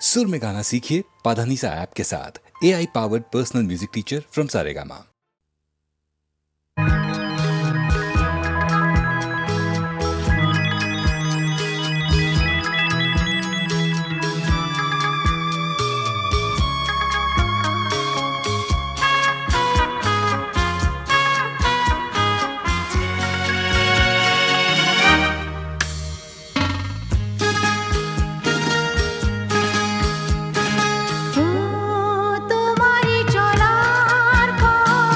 सुर में गाना सीखिए पाधानीसा ऐप के साथ। AI powered personal music teacher from Saregama. তোমারি চলার পথ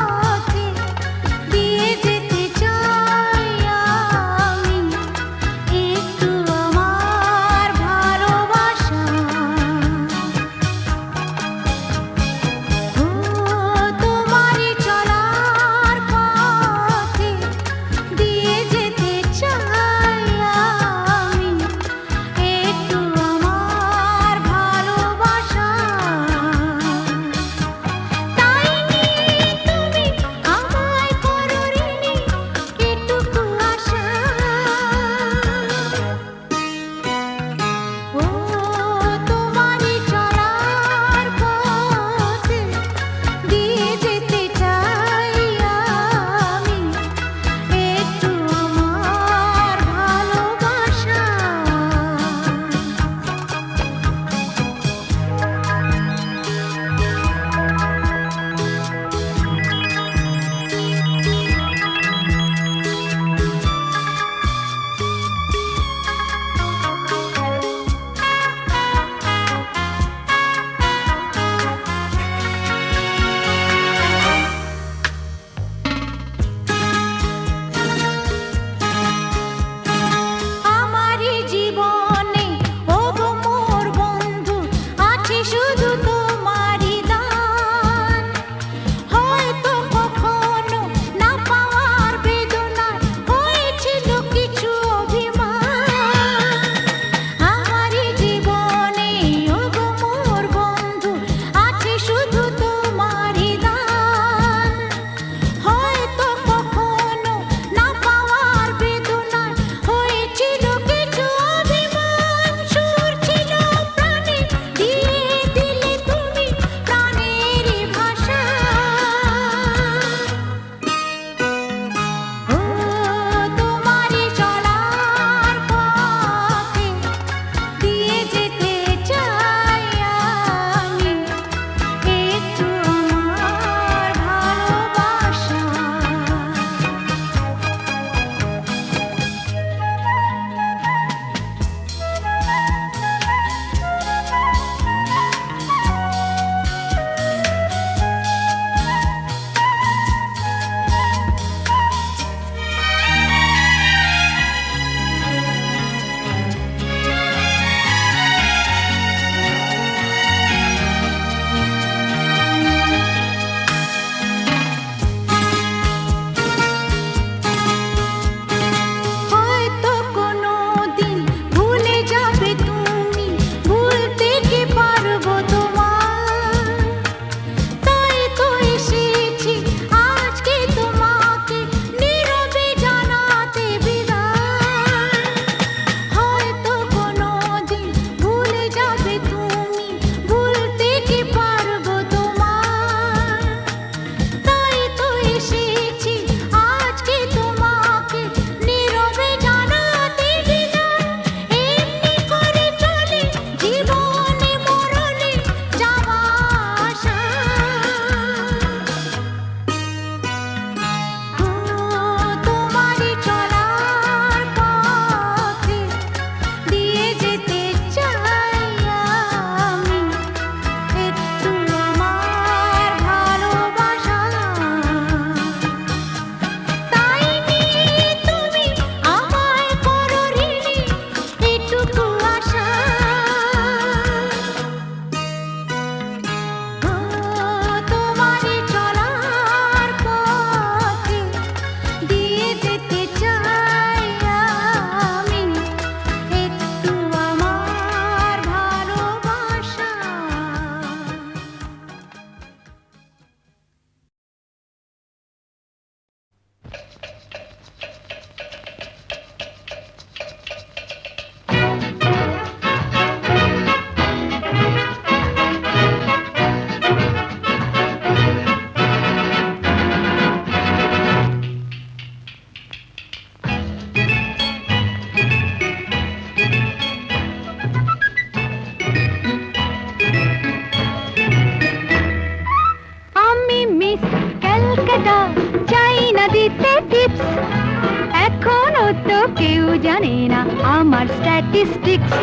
জানে না আমার স্ট্যাটিস্টিক্স।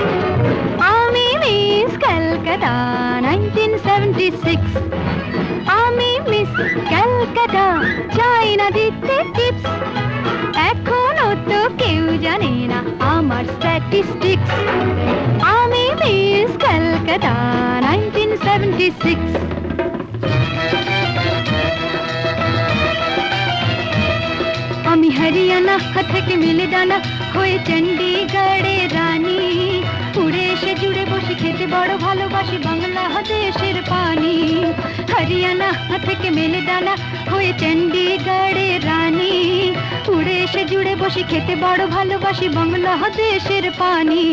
আমি মিস ক্যালকাটা 1976, আমি মিস ক্যালকাটা, চাই না দিতে টিপস। এখনো তো কেউ জানে না আমার স্ট্যাটিস্টিক্স। আমি মিস ক্যালকাটা 1976। আমি হরিয়ানা থেকে মিলে ডানা হয়ে চণ্ডীগড়ের রানী, উড়ে এসে জুড়ে বসে খেতে বড় ভালোবাসি বাংলাদেশের পানি। হরিয়ানা থেকে মেলে ডানা হয়ে চণ্ডীগড়ের রানী, উড়ে এসে জুড়ে বসে খেতে বড় ভালোবাসি বাংলাদেশের পানি।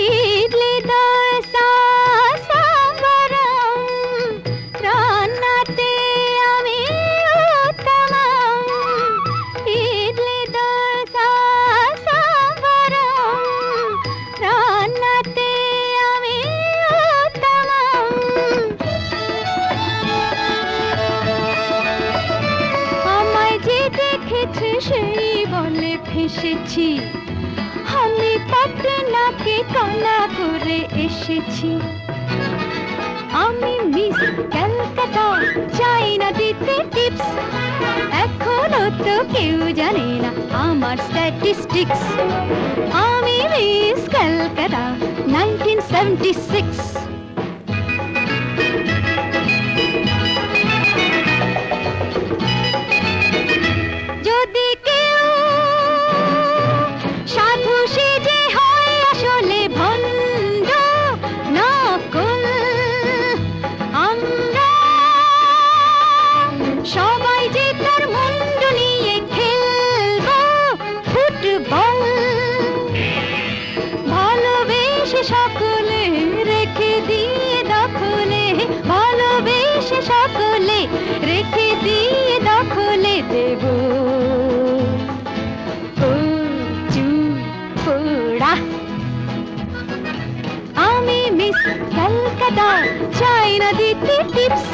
ইডলি দোসা সাম্বারম, রান্নাতে আমি উত্তমম। ইডলি দোসা সাম্বারম, রান্নাতে আমি উত্তমম। আমায় যে দেখেছে সেই বলে ফেসেছি, আমি পাটনাকে কানা করে এসেছি। আমি মিস ক্যালকাটা, চাই না দিতে টিপস। এখনো তো কেউ জানে না আমার স্ট্যাটিস্টিক্স। আমি মিস ক্যালকাটা 1976। যদি কেউ সাধু সেজে হয় আসলে ভণ্ড নকল, আমরা সবাই যে তার মুন্ডু নিয়ে খেলবো ফুটবল। ভালোবেসে সকলে রেখে দিয়ে দখলে, ভালোবেসে সকলে রেখে দিয়ে দখলে দেব পোড়া। আমি মিস ক্যালকাটা, চাই না দিতে টিপস।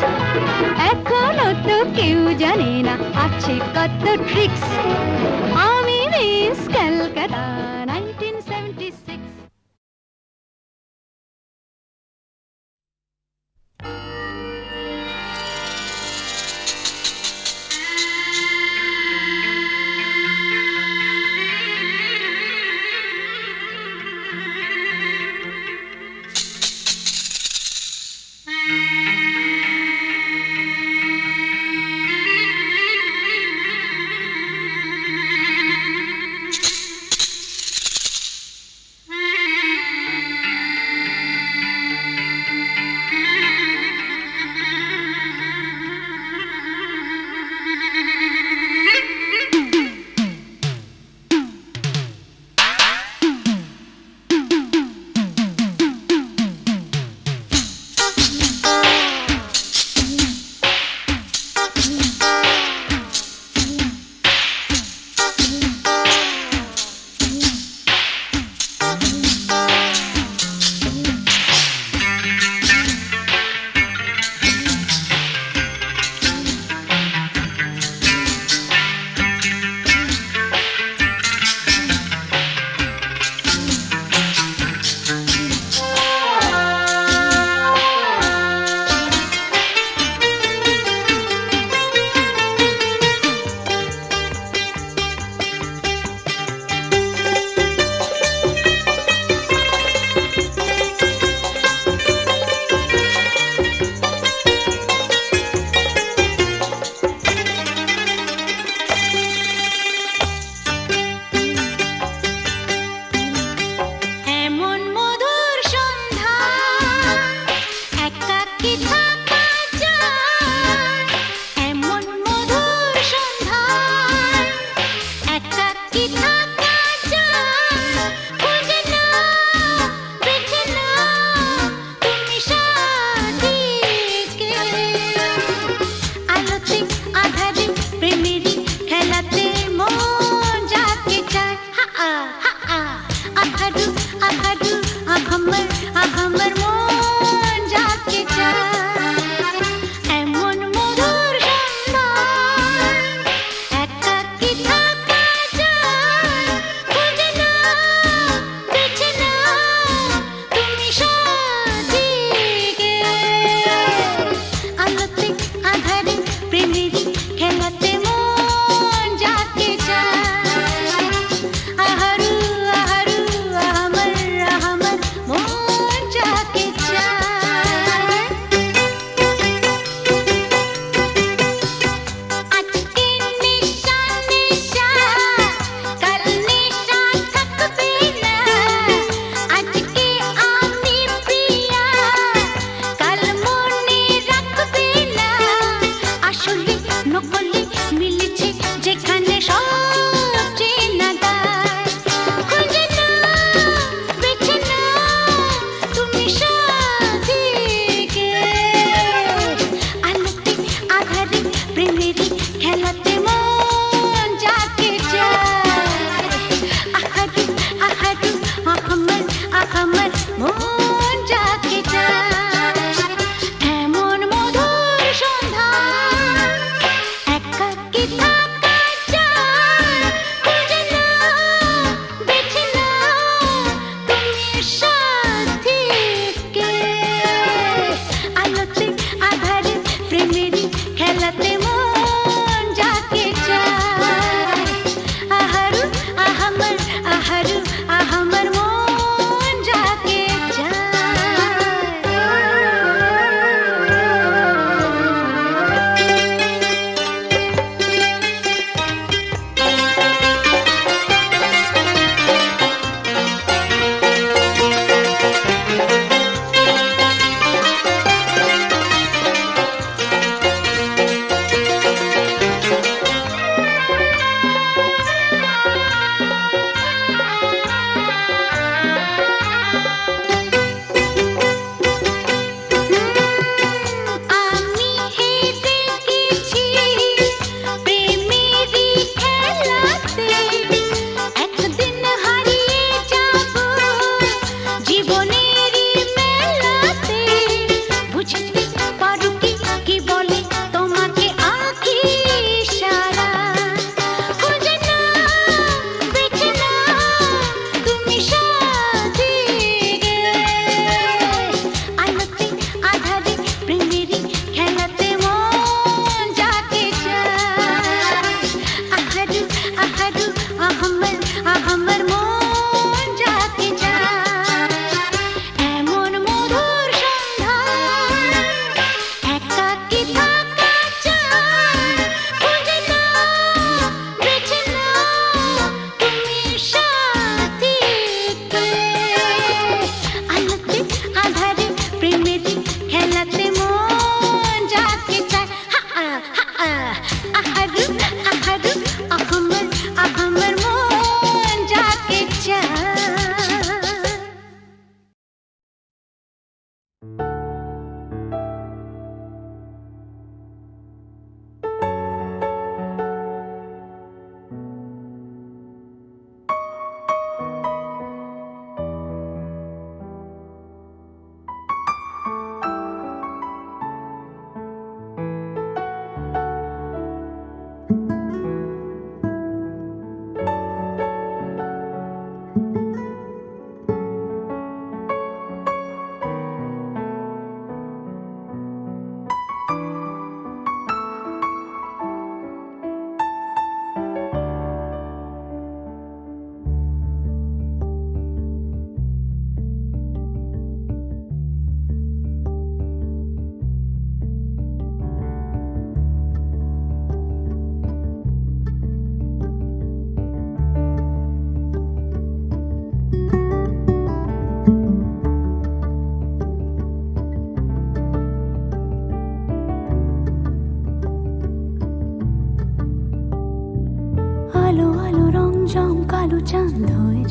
এখনো তো কেউ জানে না আছে কত ট্রিক্স। আমি মিস ক্যালকাটা 1976।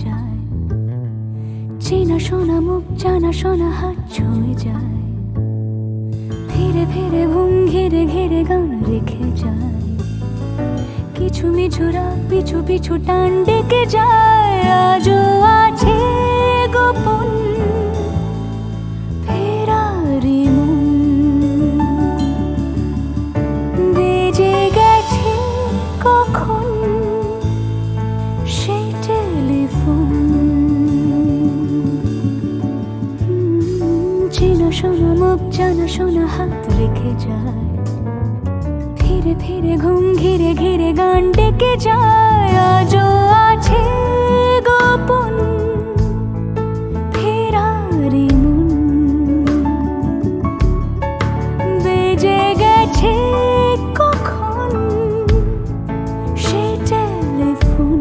যায়, চেনা শোনা মুখ জানা শোনা হাত ছুঁয়ে যায়, ফিরে ফিরে ঘুম ঘিরে ঘিরে গান রেখে যায়, কিছু মিছুরা পিছু পিছু টান ডেকে যায়, আজও আছে গোপন ফেরারি মন, বেজে গেছে কখন সেই টেলিফোন, চেনা শোনা মুখ জানা শোনা হাত রেখে যায়, ফিরে ফিরে ঘুম ঘিরে ঘিরে গান ডেকে যায়, আজও আছে গোপন ফেরারি মন, বেজে গেছে কখন সেই টেলিফোন।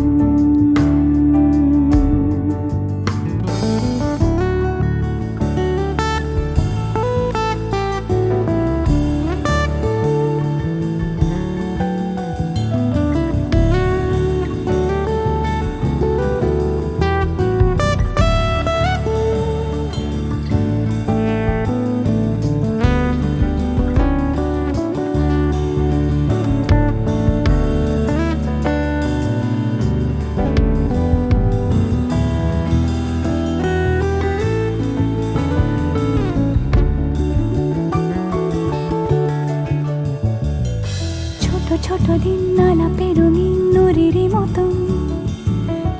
ছোট দিন আলাপের রঙিন নুরির মতন,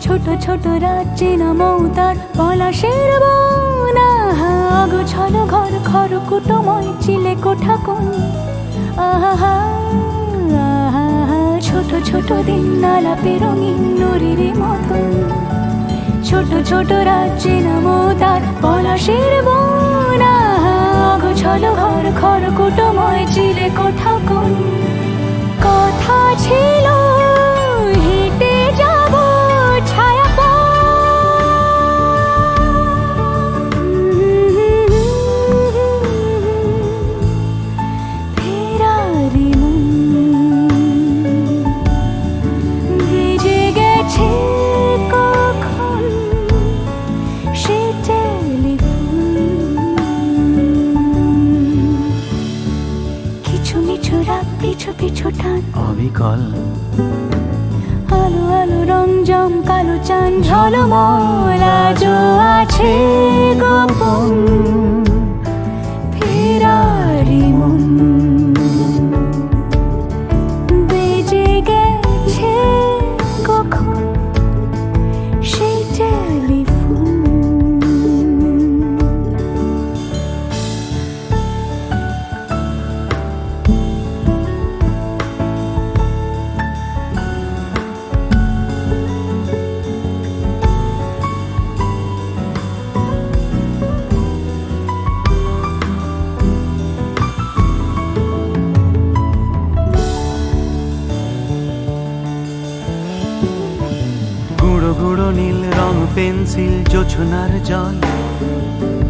ছোট ছোট রাত চেনা মৌতার পলাশের বন, গোছানো ঘর খড়কুটোময় চিলে কোঠা কোন, আহা ছোট ছোট দিন আলাপের রঙিন নুরির মতন, ছোট ছোট রাত চেনা মৌতার পলাশের বন, গোছানো ঘর খড়কুটোময় চিলে কোঠা কোন, কথা ছিল হেঁটে যাব ছায়া ফেরারি মন, ভেজে গেছে কখন সে টেলিফোন, কিছু মিছু রাত পিছু পিছু টান অবিকল, আলো আলো রং জম কালো চান ঝলমল, আজও আছে গোপন ফেরারি মন, বেজে গেছে কখন সেই টেলিফোন। গুঁড়ো গুঁড়ো নীল রং পেন্সিল জোছনার জল,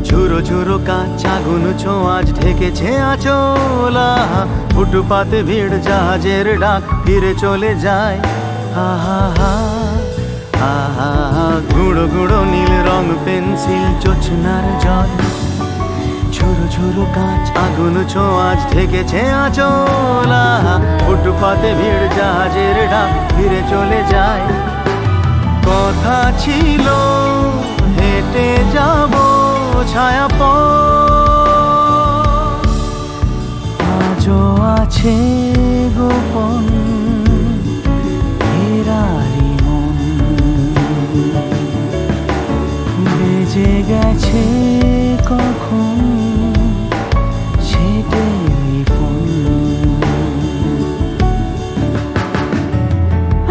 ঝুরো ঝুরো কাঁচ আগুন ছোঁয়াজ ঢেকেছে আঁচল, ফুটপাতে ভিড় জাহাজের ডাক ফিরে চলে যায়, আহা আহা গুঁড়ো গুঁড়ো নীল রং পেন্সিল জোছনার জল, ঝুরো ঝুরো কাঁচ আগুন ছোঁয়াজ ঢেকেছে আঁচল, ফুটপাতে ভিড় জাহাজের ডাক ফিরে চলে যায়, কথা ছিল হেঁটে যাব ছায়া আজও আছে গোপন ফেরারি মন, বেজে গেছে কখন সে টেলিফোন,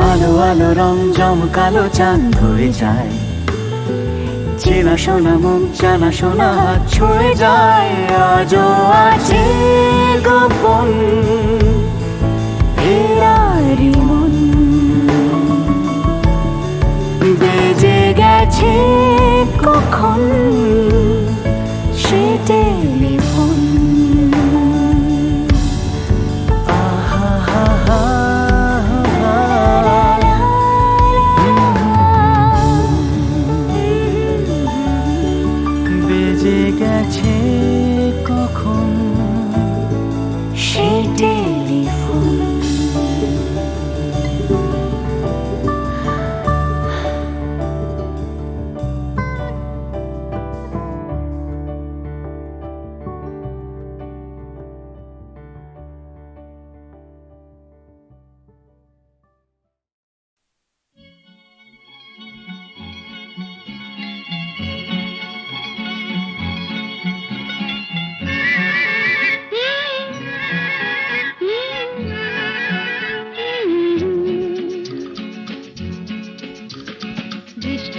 আলো আলো রং জমকালো চাঁদ ধরে যায়, চেনা শোনা মুখ জানা শোনা হাত ছুঁয়ে যায়, আজও আছে গোপন ফেরারি মন, বেজে গেছে কখন সে টেলিফোন।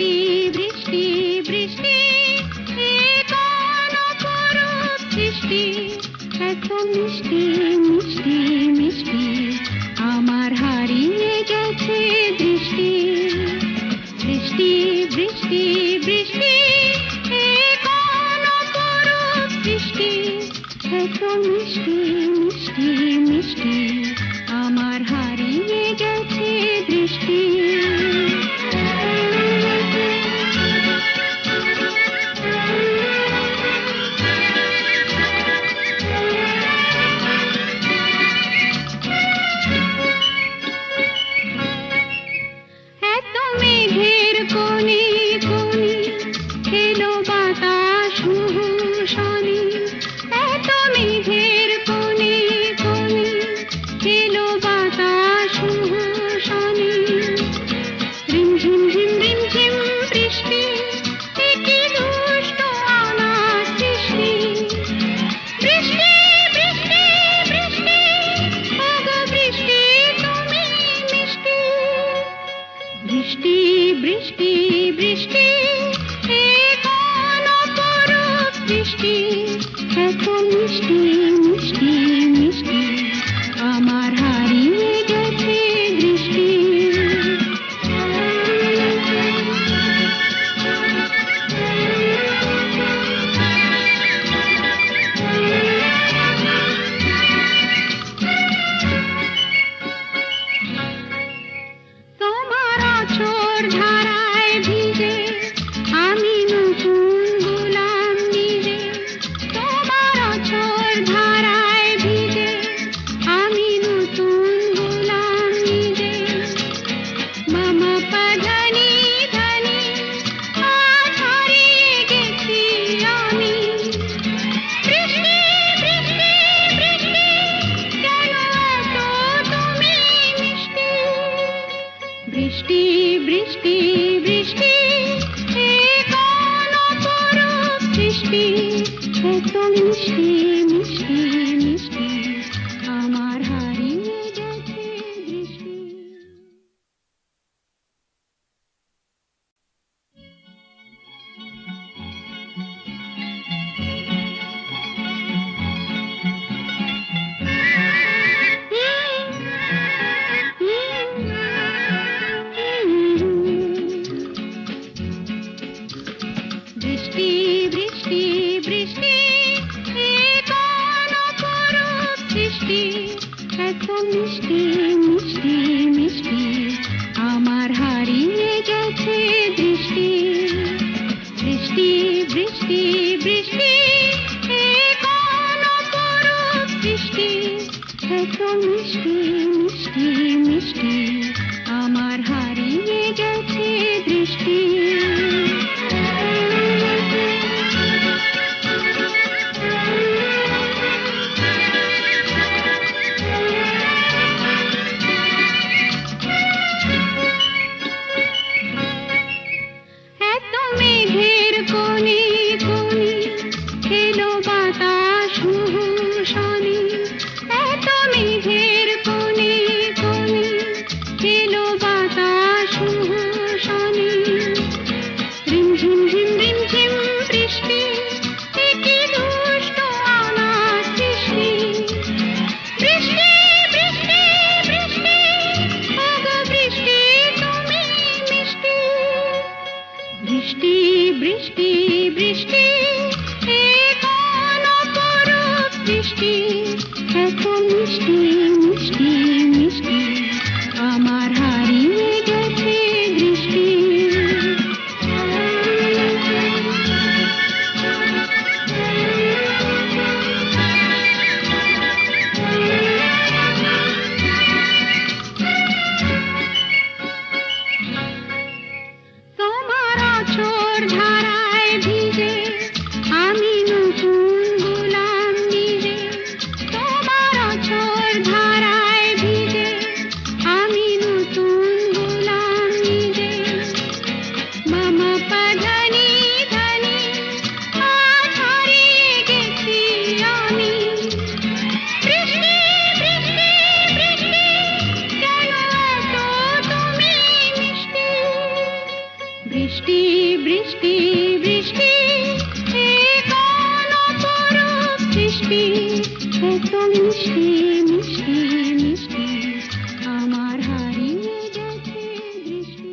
বৃষ্টি বৃষ্টি বৃষ্টি এ কোন অপরূপ সৃষ্টি এত মিষ্টি মিষ্টি মিষ্টি আমার হারিয়ে গেছে দৃষ্টি বৃষ্টি বৃষ্টি বৃষ্টি এ কোন অপরূপ সৃষ্টি এত মিষ্টি মিষ্টি মিষ্টি আমার হারিয়ে গেছে দৃষ্টি এত মেঘের কোণে কোণে এলো বাতাস মুহুর্ষণে এত মেঘের কোণে কোণে এলো বাতাস মুহুর্ষণে রিমঝিম ঝিম রিমঝিম বৃষ্টি এ কি দুষ্ট অনাথ সৃষ্টি বৃষ্টি বৃষ্টি বৃষ্টি ওগো বৃষ্টি তুমি মিষ্টি বৃষ্টি বৃষ্টি বৃষ্টি এ কোন অপরূপ বৃষ্টি এত মিষ্টি মিষ্টি মিষ্টি আমার হারিয়ে গেছে দৃষ্টি তোমার আঁচড় ধারায় ভিজে আমি নতুন গোলাম নিজে তোমার আঁচড় ধারায় ভিজে আমি নতুন গোলাম নিজে মামা পাধানি ধানি আজ হারিয়ে গেছি আমি বৃষ্টি বৃষ্টি বৃষ্টি কেন এত তুমি মিষ্টি বৃষ্টি বৃষ্টি বৃষ্টি এ কোন অপরূপ সৃষ্টি এত মিষ্টি মিষ্টি মিষ্টি আমার হারিয়ে গেছে দৃষ্টি বৃষ্টি বৃষ্টি বৃষ্টি এ কোন অপরূপ সৃষ্টি এত মিষ্টি মিষ্টি মিষ্টি আমার হারিয়ে গেছে দৃষ্টি বৃষ্টি বৃষ্টি বৃষ্টি এ কোন অপরূপ সৃষ্টি এত মিষ্টি মিষ্টি মিষ্টি আমার হারিয়ে গেছে দৃষ্টি এত মেঘের কোণে কোণে এলো বাতাস মুহুর্ষণে এত মেঘের কোণে কোণে এলো বাতাস মুহুর্ষণে রিমঝিম ঝিম রিমঝিম বৃষ্টি এ কি দুষ্ট অনাথ সৃষ্টি বৃষ্টি বৃষ্টি বৃষ্টি ওগো বৃষ্টি তুমি মিষ্টি বৃষ্টি বৃষ্টি বৃষ্টি এ কোন অপরূপ বৃষ্টি এত মিষ্টি মিষ্টি মিষ্টি আমার হারিয়ে গেছে দৃষ্টি তোমার আঁচড় ধারায় ভিজে আমি নতুন গোলাম নিজে তোমার আঁচড় ধারায় ভিজে আমি নতুন গোলাম নিজে মামা পাধানি ধানি আজ হারিয়ে গেছি আমি বৃষ্টি বৃষ্টি বৃষ্টি কেন এত তুমি মিষ্টি বৃষ্টি বৃষ্টি বৃষ্টি এ কোন অপরূপ সৃষ্টি এত মিষ্টি মিষ্টি মিষ্টি আমার হারিয়ে গেছে দৃষ্টি।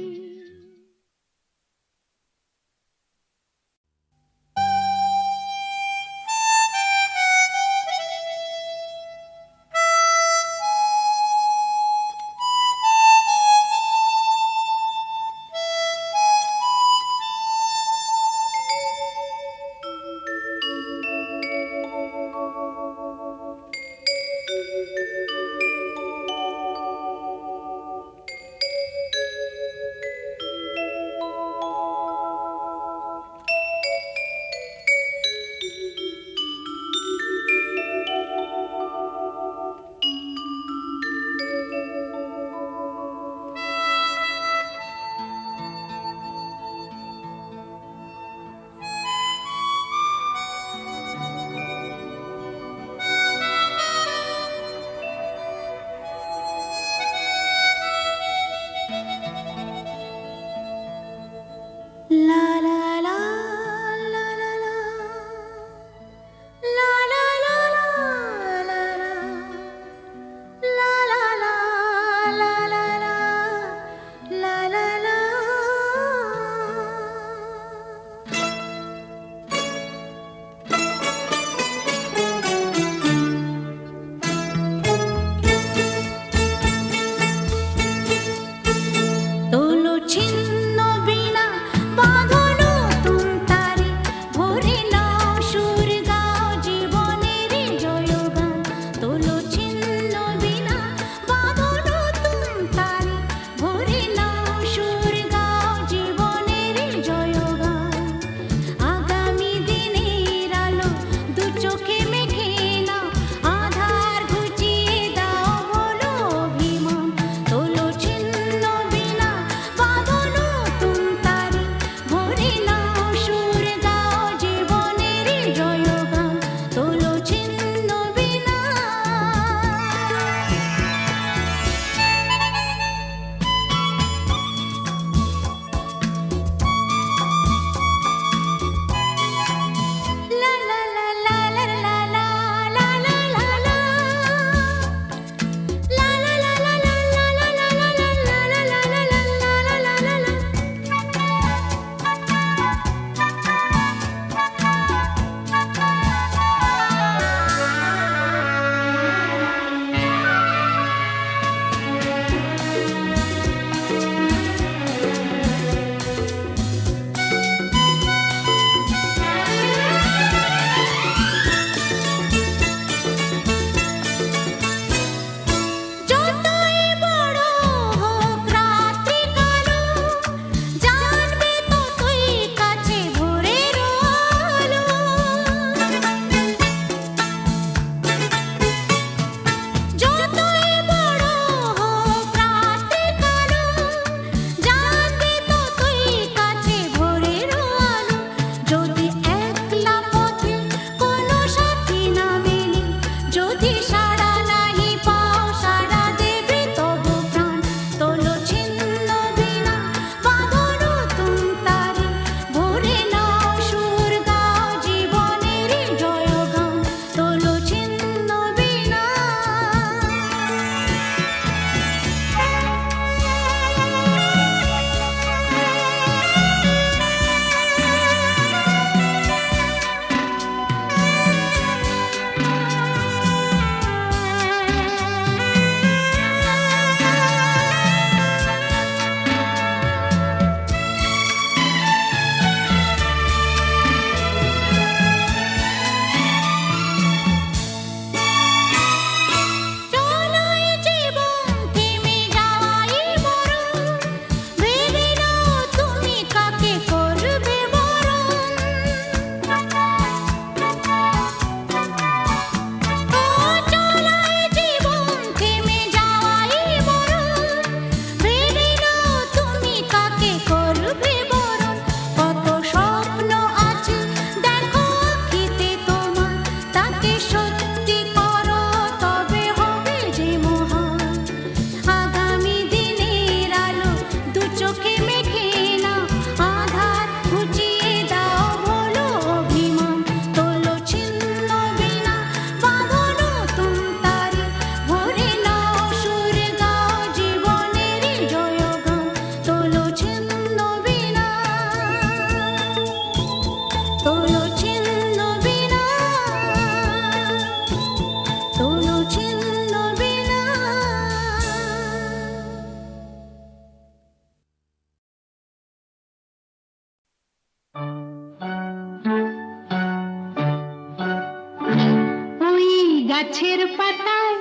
ওই গাছের পাতায়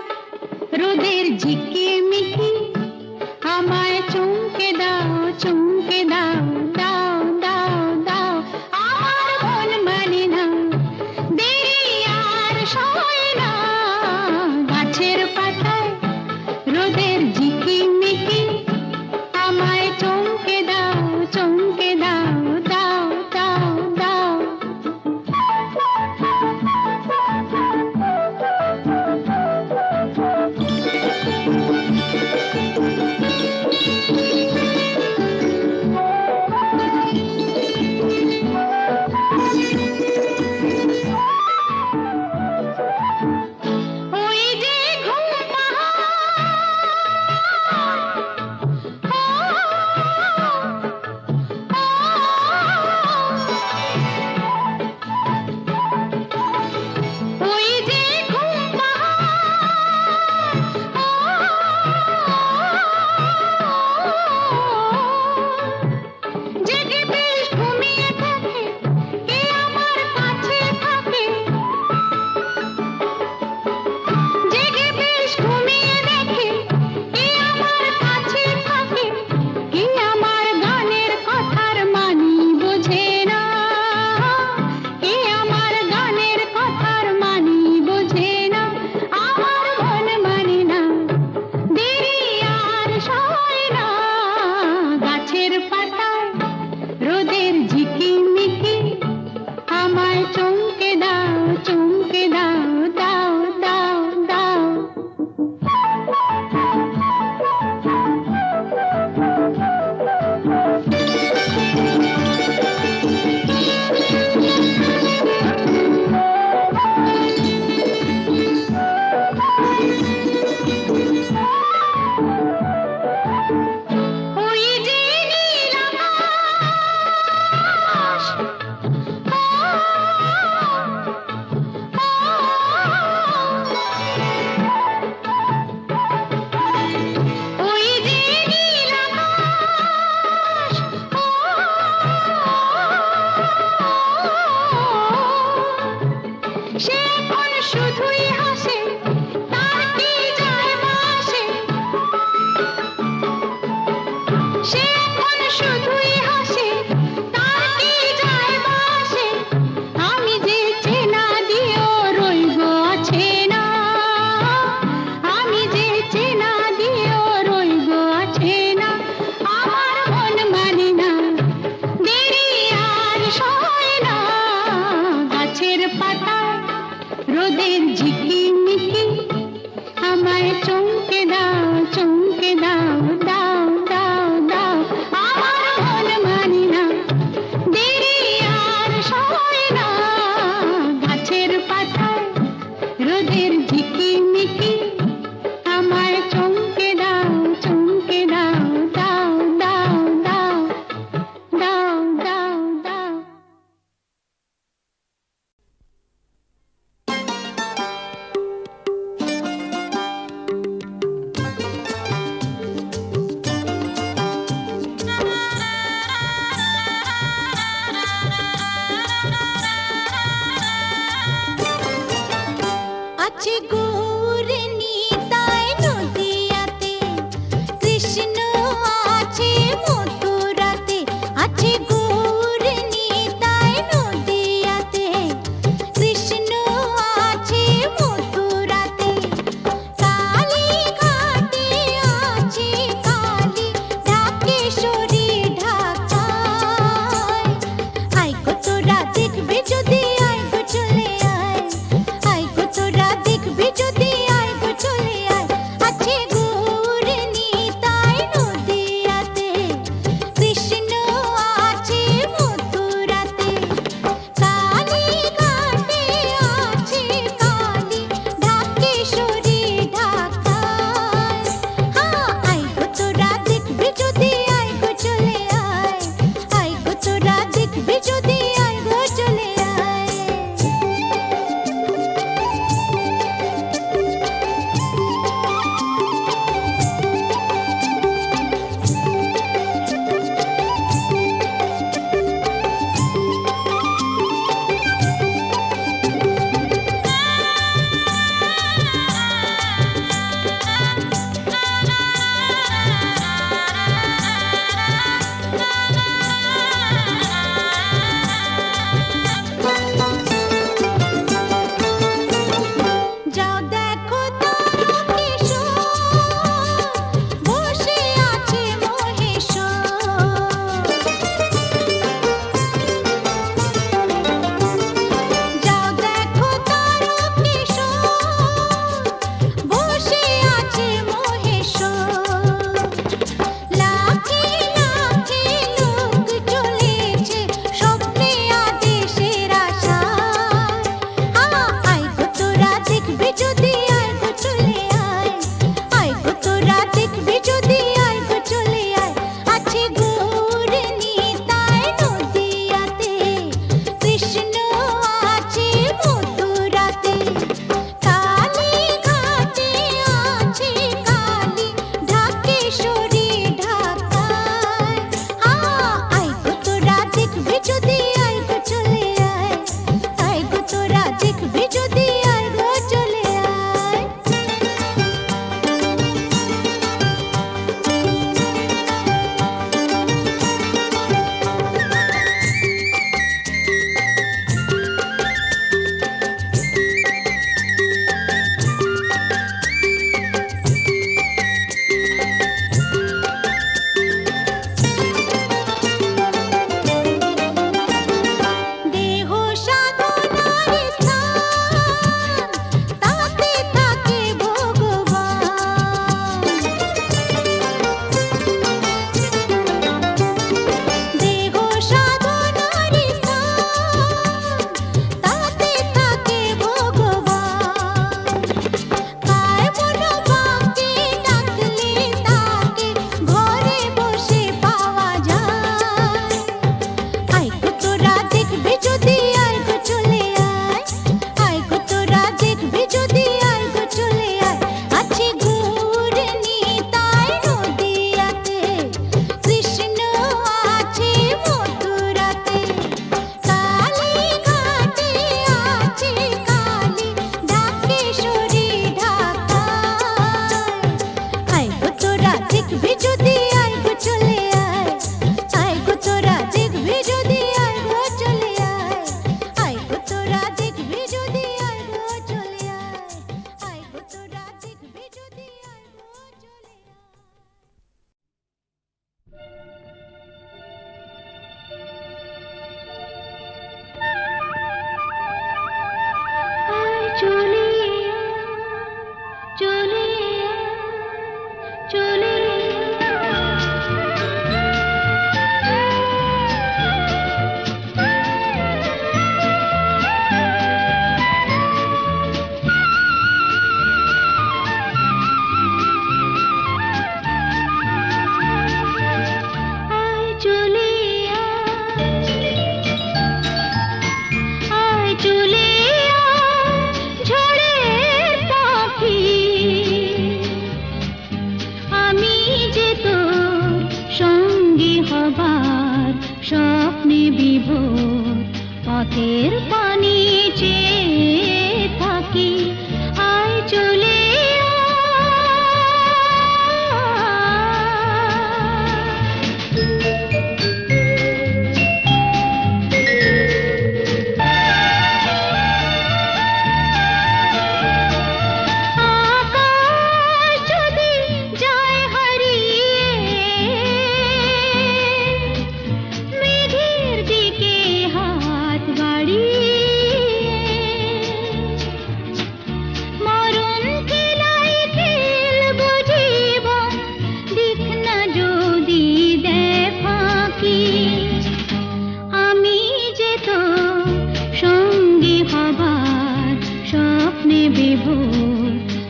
রোদের ঝিকিমিকি আমায় চমকে দাও, চমকে দাও, দাও দাও দাও। আমার মন মানে না, দেরি আর সয় না। গাছের পাতায় রোদের ঝিকিমিকি আমায় চমকে দাও, চমকে দাও, দাও দাও দাও। ওই যে ঘুম ওই যে ঘুম জেগে বেশ ঘুমিয়ে থাকে, কে আমার কাছে থাকে। জেগে বেশ ঘুমিয়ে দেখে, কে আমার কাছে থাকে। কে আমার গানের কথার মানি বোঝে না, কে আমার গানের কথার মানি বোঝে না। আমার মন মানে না, দেরি আর সয় না। গাছের পাতায় রোদের ঝিকিমিকি আমায় চমকে দাও, চমকে দাও, দাও দাও দাও। ওই যে নীল আকাশ, ওই যে নীল আকাশ, সে এখন শুধুই হাসে, তার কি যায় আসে। সে এখন শুধুই হাসে, তার কি যায় আসে। আমি যে চেনা দিয়েও রইব আছে না, আমি যে চেনা দিয়েও রইব আছে না। আমার মন মানে না, দেরি আর সয় না। গাছের পাতায় রোদের ঝিকিমিকি আমায় চমকে দাও, চমকে দাও, দাও দাও দাও। আমার মন মানে না, দেরি আর সয় না। গাছের পাতায় রোদের ঝিকিমিকি আমায় চমকে দাও, চমকে দাও, দাও দাও দাও, দাও দাও দাও। আছে গৌর নিতাই নদিয়াতে, কৃষ্ণ আছে মথুরাতে। আছে গৌর নিতাই নদিয়াতে, কৃষ্ণ আছে মথুরাতে। কালী ঘাটে আছে কালী, ঢাকেশ্বরী ঢাকায়। আই গো তোরা দেখবে যদি, আই গো চলে আয়। আই গো তোরা দেখবে যদি, পথের পানি চেয়ে থাকি আয় চলে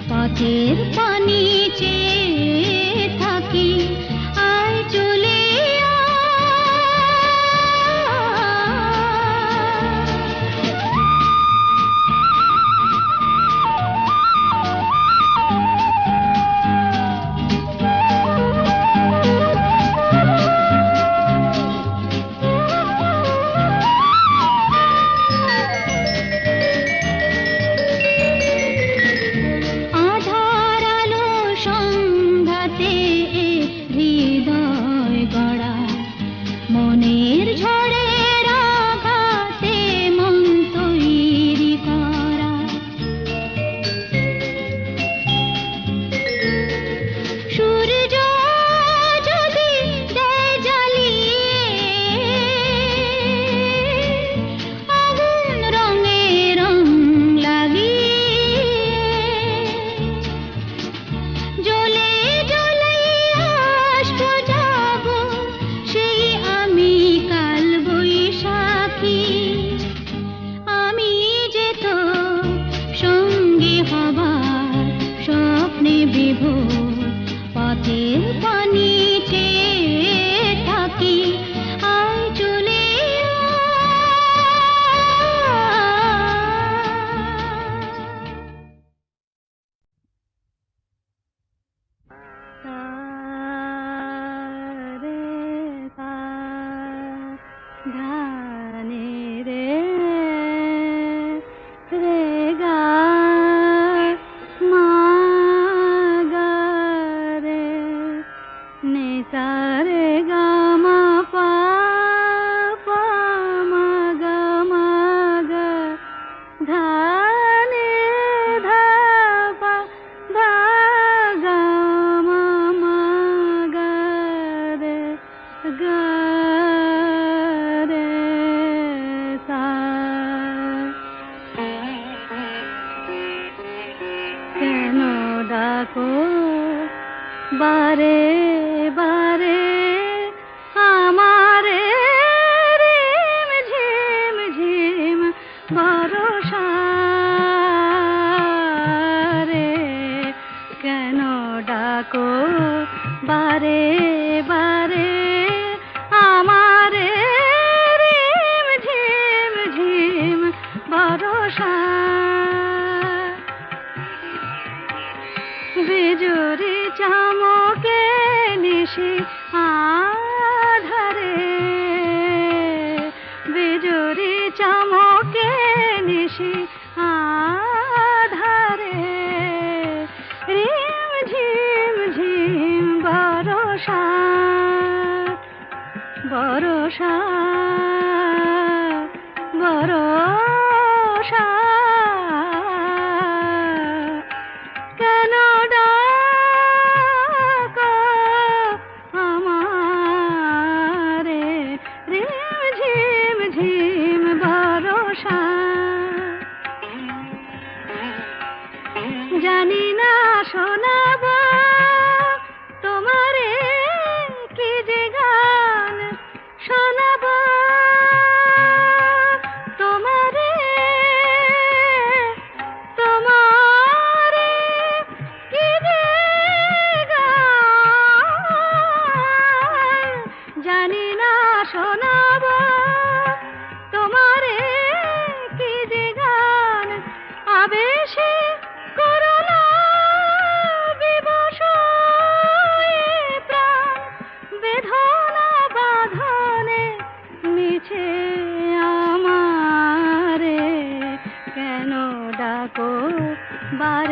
পথের পানি চেয়ে থাকি আয় চলে মনের ঝড়ের আঘাতে মন তৈরি করা সূর্য যদি দেয় জ্বালিয়ে আগুন রঙে রং লাগিয়ে জ্বলে জ্বলে আসবো যাবো সেই আমি কাল বৈশাখী আমি যে তো সঙ্গী হবার স্বপ্নে বিভোর পথের পানি চেয়ে থাকি আয় চলে ধানে রে রে গা মা গা রে নে সা রে গা মা পা পা মা গা ধানে ধা পা ধা গা মা গা রে গা কেন ডাকো বারে বারে আমারে রিম ঝিম ঝিম বরষা রে কেন ডাকো বারে বারে আমারে রিম ঝিম ঝিম বরষা বিজুরি চমকে নিশি আধারে বিজুরি চমকে নিশি আধারে রিম ঝিম ঝিম বরষা বরষা বরষা কেন ডাকো আমারে রিম ঝিম ঝিম বরষা বার